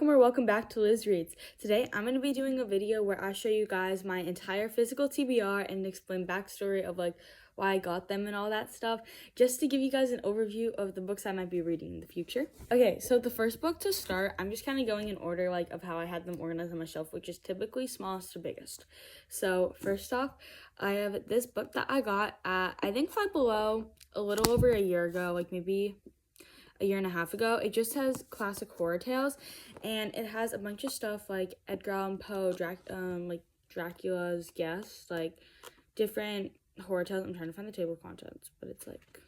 welcome back to Liz Reads. Today I'm going to be doing a video where I show you guys my entire physical TBR and explain backstory of like why I got them and all that stuff, just to give you guys an overview of the books I might be reading in the future. Okay, so the first book to start, I'm just kind of going in order like of how I had them organized on my shelf, which is typically smallest to biggest. So first off, I have this book that I got at I think Five Below a little over a year ago, like maybe a year and a half ago. It just has classic horror tales, and it has a bunch of stuff like Edgar Allan Poe, like Dracula's Guest, like different horror tales. I'm trying to find the table of contents, but it's like,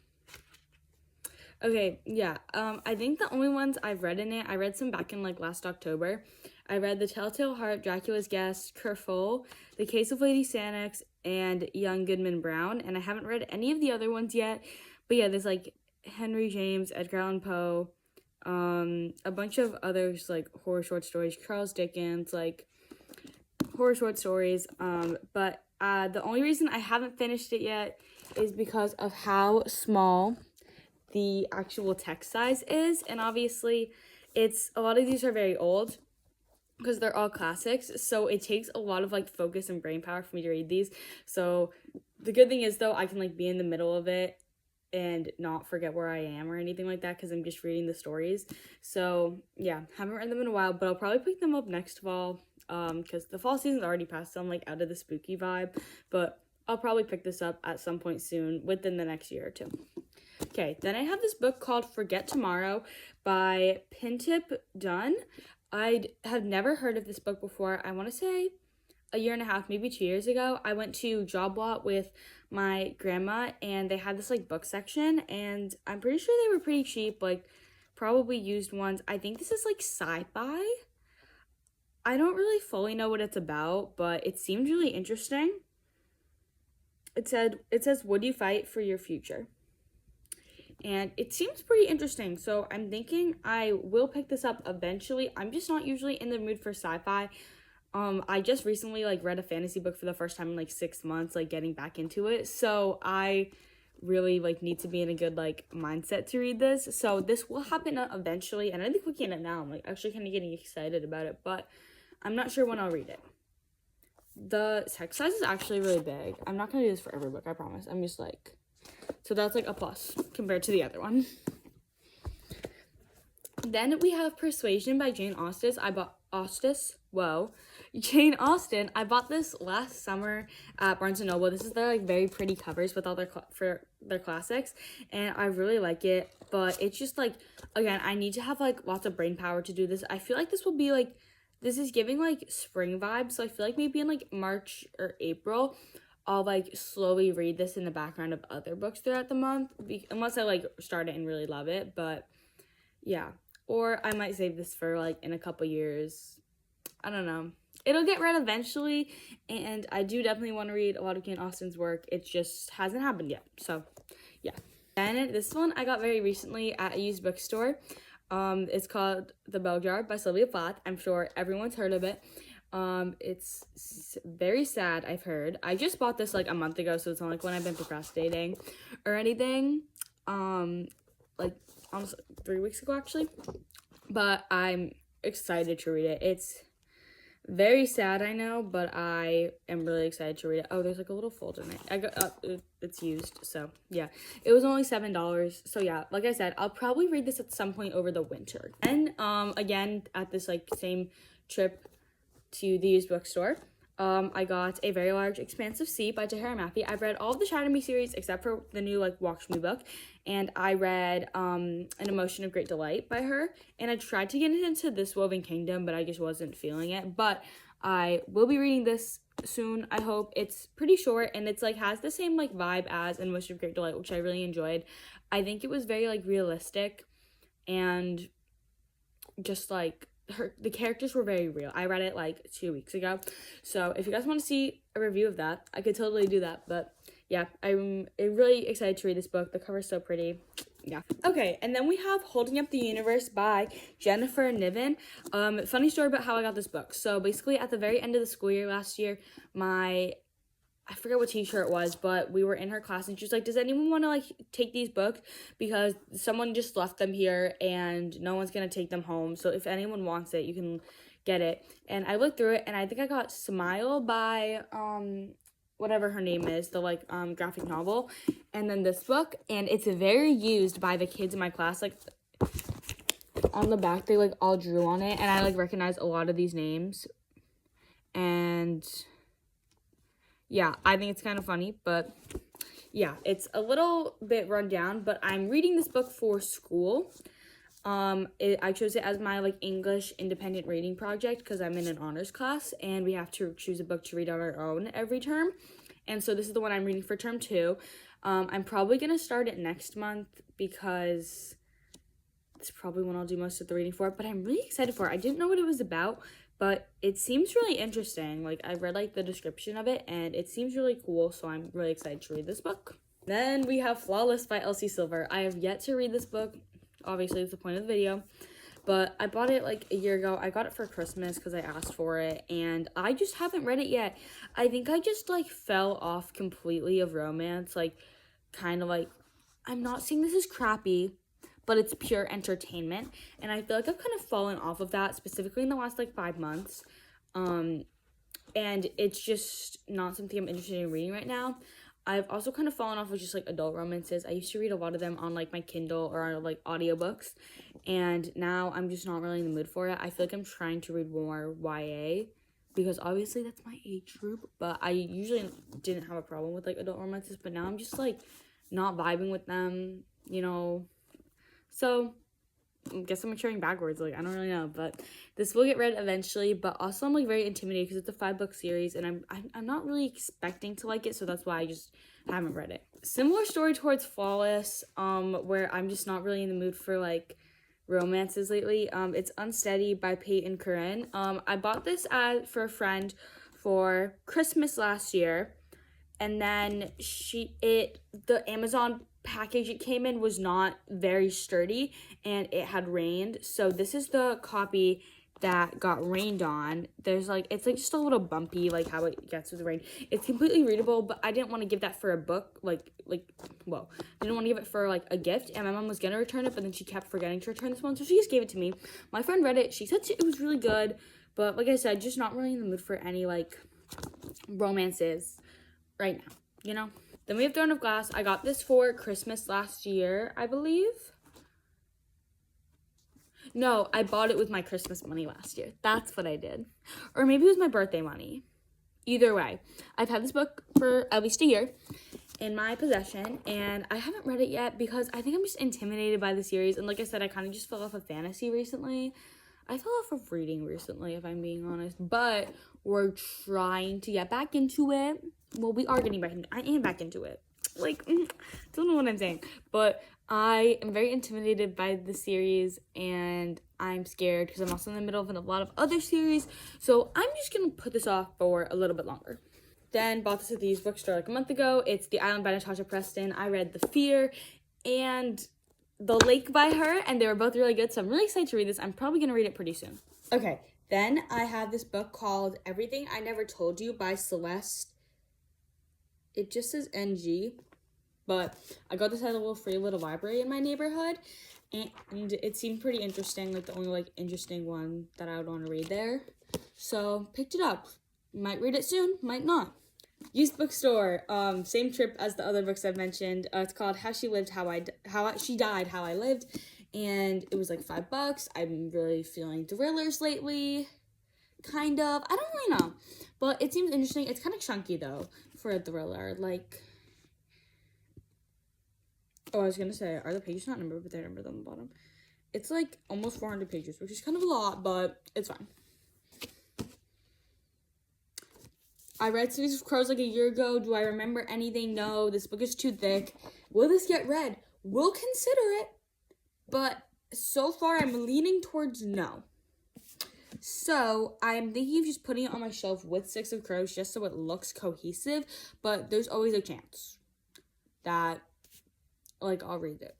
okay, yeah. I think the only ones I've read in it, I read some back in like last October. I read The Telltale Heart, Dracula's Guest, Kerfuffle, The Case of Lady Sannox, and Young Goodman Brown, and I haven't read any of the other ones yet. But yeah, there's like Henry James, Edgar Allan Poe, a bunch of others like horror short stories, Charles Dickens, like horror short stories. But the only reason I haven't finished it yet is because of how small the actual text size is, and obviously a lot of these are very old because they're all classics, so it takes a lot of like focus and brain power for me to read these. So the good thing is though, I can like be in the middle of it and not forget where I am or anything like that because I'm just reading the stories. So yeah, haven't read them in a while, but I'll probably pick them up next fall because the fall season's already passed, so I'm like out of the spooky vibe, but I'll probably pick this up at some point soon within the next year or two. Okay, then I have this book called Forget Tomorrow by Pintip Dunn. I have never heard of this book before. I want to say a year and a half, maybe 2 years ago, I went to Job Lot with my grandma, and they had this like book section, and I'm pretty sure they were pretty cheap, like probably used ones. I think this is like sci-fi. I don't really fully know what it's about, but it seemed really interesting. It says, would you fight for your future? And it seems pretty interesting, so I'm thinking I will pick this up eventually. I'm just not usually in the mood for sci-fi. I just recently like read a fantasy book for the first time in like 6 months, like getting back into it. So I really like need to be in a good like mindset to read this. So this will happen eventually, and I think looking at it now, I'm like actually kind of getting excited about it, but I'm not sure when I'll read it. The text size is actually really big. I'm not gonna do this for every book, I promise. I'm just like, so that's like a plus compared to the other one. Then we have Persuasion by Jane Austen. Jane Austen. I bought this last summer at Barnes & Noble. This is their like very pretty covers with all their classics, and I really like it, but it's just like, again, I need to have like lots of brain power to do this. I feel like this will be like, this is giving like spring vibes, so I feel like maybe in like March or April I'll like slowly read this in the background of other books throughout the month, unless I like start it and really love it. But yeah, or I might save this for like in a couple years. I don't know. It'll get read eventually, and I do definitely want to read a lot of Jane Austen's work. It just hasn't happened yet. So yeah. And this one I got very recently at a used bookstore. It's called The Bell Jar by Sylvia Plath. I'm sure everyone's heard of it. It's very sad, I've heard. I just bought this like a month ago, so it's not like when I've been procrastinating or anything. Like almost 3 weeks ago actually. But I'm excited to read it. It's very sad, I know, but I am really excited to read it. Oh, there's like a little fold in it. It's used, so yeah. It was only $7, so yeah, like I said, I'll probably read this at some point over the winter. And again, at this like same trip to the used bookstore, I got A Very Large Expanse of Sea by Tahira Mafi. I've read all of the Shatter Me series except for the new like Watch Me book, and I read An Emotion of Great Delight by her, and I tried to get into This Woven Kingdom, but I just wasn't feeling it. But I will be reading this soon, I hope. It's pretty short, and it's like has the same like vibe as An Emotion of Great Delight, which I really enjoyed. I think it was very like realistic, and just like the characters were very real. I read it like 2 weeks ago, so if you guys want to see a review of that, I could totally do that. But yeah, I'm really excited to read this book. The cover's so pretty. Yeah. Okay, and then we have Holding Up the Universe by Jennifer Niven. Funny story about how I got this book. So basically at the very end of the school year last year, my I forget what teacher it was, but we were in her class and she was like, does anyone want to like take these books? Because someone just left them here and no one's going to take them home. So if anyone wants it, you can get it. And I looked through it and I think I got Smile by whatever her name is, the like graphic novel. And then this book, and it's very used by the kids in my class. Like on the back, they like all drew on it and I like recognize a lot of these names. And yeah, I think it's kind of funny, but yeah, it's a little bit run down, but I'm reading this book for school. I chose it as my like English independent reading project because I'm in an honors class and we have to choose a book to read on our own every term. And so this is the one I'm reading for term 2. I'm probably going to start it next month because it's probably when I'll do most of the reading for it, but I'm really excited for it. I didn't know what it was about, but it seems really interesting. Like, I read, like, the description of it, and it seems really cool, so I'm really excited to read this book. Then we have Flawless by Elsie Silver. I have yet to read this book. Obviously, it's the point of the video. But I bought it, like, a year ago. I got it for Christmas because I asked for it, and I just haven't read it yet. I think I just, like, fell off completely of romance. Like, kind of, like, I'm not saying this is crappy, but it's pure entertainment. And I feel like I've kind of fallen off of that, specifically in the last, like, 5 months. And it's just not something I'm interested in reading right now. I've also kind of fallen off with just, like, adult romances. I used to read a lot of them on, like, my Kindle or on, like, audiobooks. And now I'm just not really in the mood for it. I feel like I'm trying to read more YA because obviously that's my age group. But I usually didn't have a problem with, like, adult romances. But now I'm just, like, not vibing with them, you know. So I guess I'm maturing backwards. Like, I don't really know, but this will get read eventually. But also, I'm like very intimidated because it's a 5-book series, and I'm not really expecting to like it, so that's why I just haven't read it. Similar story towards Flawless, where I'm just not really in the mood for like romances lately. It's Unsteady by Peyton Curran. I bought this for a friend for Christmas last year, and then the Amazon package it came in was not very sturdy and it had rained. So this is the copy that got rained on. There's like, it's like just a little bumpy, like how it gets with the rain. It's completely readable, but I didn't want to give that for a book, I didn't want to give it for like a gift, and my mom was gonna return it, but then she kept forgetting to return this one, so she just gave it to me. My friend read it, she said it was really good, but like I said, just not really in the mood for any like romances right now, you know? Then we have Throne of Glass. I got this for Christmas last year, I believe. No, I bought it with my Christmas money last year. That's what I did. Or maybe it was my birthday money. Either way, I've had this book for at least a year in my possession, and I haven't read it yet because I think I'm just intimidated by the series. And like I said, I kind of just fell off of fantasy recently. I fell off of reading recently, if I'm being honest. But we're trying to get back into it. Well, we are getting back into it. I am back into it. Like, don't know what I'm saying. But I am very intimidated by the series, and I'm scared because I'm also in the middle of a lot of other series. So I'm just going to put this off for a little bit longer. Then bought this at the used bookstore like a month ago. It's The Island by Natasha Preston. I read The Fear and The Lake by her, and they were both really good. So I'm really excited to read this. I'm probably going to read it pretty soon. Okay, then I have this book called Everything I Never Told You by Celeste. It just says NG, but I got this at a little free little library in my neighborhood, and it seemed pretty interesting, like the only like interesting one that I would want to read there. So picked it up. Might read it soon, might not. Used bookstore, same trip as the other books I've mentioned. It's called How She Lived, She Died, How I Lived, and it was like $5. I'm really feeling thrillers lately, kind of. I don't really know, but it seems interesting. It's kind of chunky though for a thriller. Like, oh, I was gonna say, are the pages not numbered? But they're numbered on the bottom. It's like almost 400 pages, which is kind of a lot, but it's fine. I read Cities of Crows like a year ago. Do I remember anything? No. This book is too thick. Will this get read? We'll consider it. But so far, I'm leaning towards no. So I'm thinking of just putting it on my shelf with Six of Crows just so it looks cohesive. But there's always a chance that, like, I'll read it.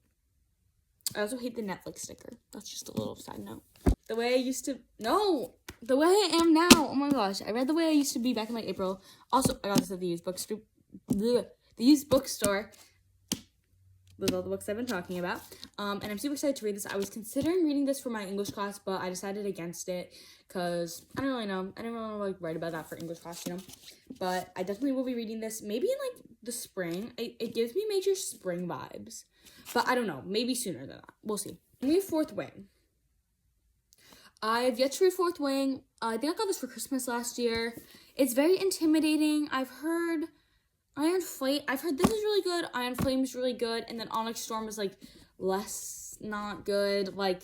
I also hate the Netflix sticker. That's just a little side note. The way I used to... No! The Way I Am Now. Oh my gosh. I read The Way I Used to Be back in like April. Also, I got this at the used bookstore. The used bookstore. With all the books I've been talking about. And I'm super excited to read this. I was considering reading this for my English class, but I decided against it because I don't really know. I didn't really want to like write about that for English class, you know. But I definitely will be reading this maybe in like the spring. It gives me major spring vibes. But I don't know. Maybe sooner than that. We'll see. Read Fourth Wing. I've yet to read Fourth Wing. I think I got this for Christmas last year. It's very intimidating. I've heard this is really good. Iron Flame is really good. And then Onyx Storm is like less not good. Like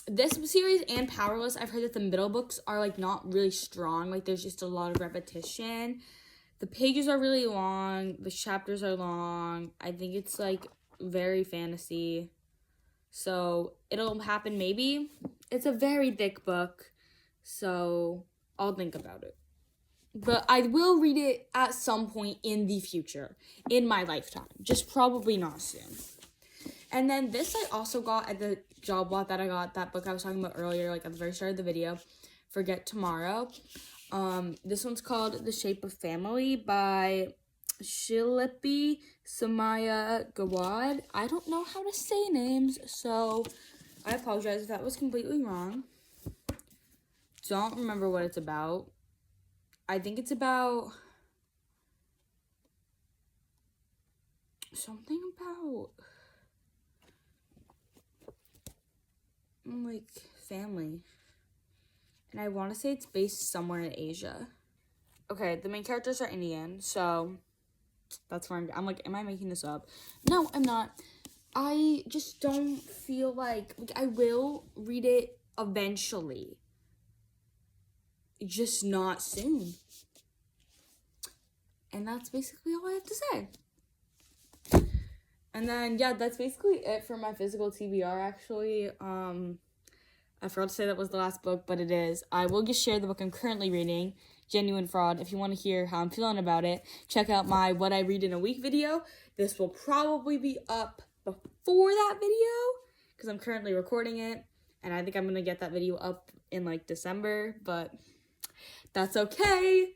this series and Powerless, I've heard that the middle books are like not really strong. Like there's just a lot of repetition. The pages are really long. The chapters are long. I think it's like very fantasy. So it'll happen maybe. It's a very thick book. So I'll think about it. But I will read it at some point in the future, in my lifetime. Just probably not soon. And then this I also got at the job lot that I got, that book I was talking about earlier, like at the very start of the video, Forget Tomorrow. This one's called The Shape of Family by Shilpi Samaya Gawad. I don't know how to say names, so I apologize if that was completely wrong. Don't remember what it's about. I think it's about something about like family. And I want to say it's based somewhere in Asia. Okay, the main characters are Indian, so that's where I'm like, am I making this up? No, I'm not. I just don't feel like I will read it eventually. Just not soon. And that's basically all I have to say. And then, yeah, that's basically it for my physical TBR, actually. I forgot to say that was the last book, but it is. I will just share the book I'm currently reading, Genuine Fraud. If you want to hear how I'm feeling about it, check out my What I Read in a Week video. This will probably be up before that video, because I'm currently recording it. And I think I'm going to get that video up in, like, December, but that's okay.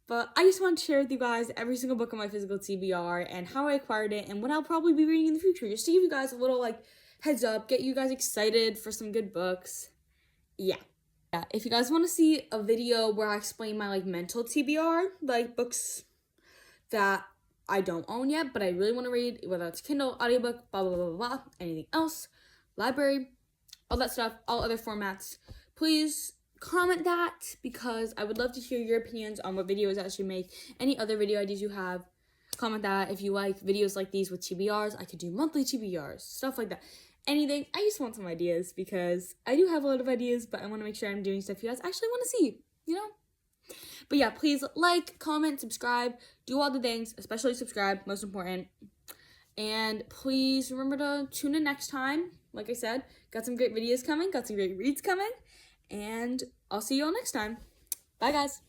But I just want to share with you guys every single book on my physical TBR and how I acquired it and what I'll probably be reading in the future. Just to give you guys a little, like, heads up, get you guys excited for some good books. Yeah. If you guys want to see a video where I explain my, like, mental TBR, like, books that I don't own yet, but I really want to read, whether it's Kindle, audiobook, blah, blah, blah, blah, blah, anything else, library, all that stuff, all other formats, please comment that, because I would love to hear your opinions on what videos I should make. Any other video ideas you have, comment that. If you like videos like these with TBRs, I could do monthly TBRs, stuff like that. Anything. I just want some ideas, because I do have a lot of ideas, but I want to make sure I'm doing stuff you guys actually want to see, you know? But yeah, please like, comment, subscribe, do all the things, especially subscribe, most important. And please remember to tune in next time. Like I said, got some great videos coming, got some great reads coming. And I'll see you all next time. Bye, guys.